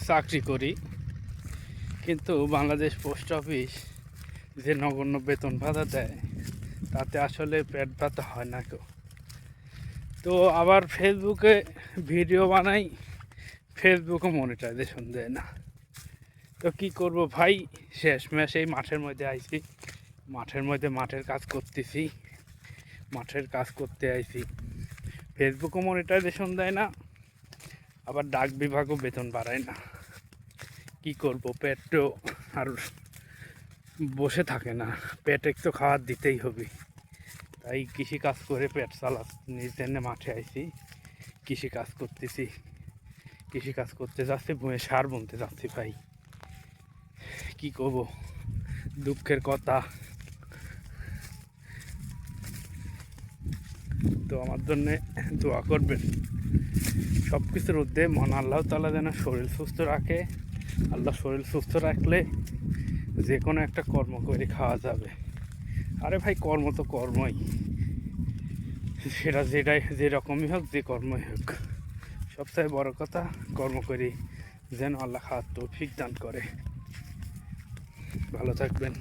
চাকরি করি, কিন্তু বাংলাদেশ পোস্ট অফিস যে নগণ্য বেতন ভাতা দেয় তাতে আসলে পেট ভাতা হয় না কেউ। তো আবার ফেসবুকে ভিডিও বানাই, ফেসবুকে মনিটাইজেশন দেয় না। তো কি করব ভাই, শেষমেশ এই মাঠের মধ্যে আইছি, মাঠের কাজ করতেছি, মাঠের কাজ করতে আইছি। ফেসবুকও মনিটাইজেশন দেয় না, আবার ডাক বিভাগও বেতন বাড়ায় না। কি করব, পেট তো আর বসে থাকে না, পেটে তো খাবার দিতেই হবে। তাই কৃষি কাজ করে পেট চালানোর জন্য মাঠে আইছি, কৃষি কাজ করতেছি। কৃষি কাজ করতে যাচ্ছি, বয়ে সার বুনতে যাচ্ছি ভাই। কি করব, দুঃখের কথা। তো আমার জন্যে দোয়া করবেন। সব কিছুর ঊর্ধ্বে মন আল্লাহ তাআলা যেন শরীর সুস্থ রাখে। আল্লাহ শরীর সুস্থ রাখলে যে কোনো একটা কর্ম করে খাওয়া যাবে। আরে ভাই, কর্ম তো কর্মই, সেটা যেরকমই হোক, যে কর্মই হোক, সবচেয়ে বড় কথা কর্ম করি যেন আল্লাহ খাওয়ার তৌফিক দান করে। ভালো থাকবেন।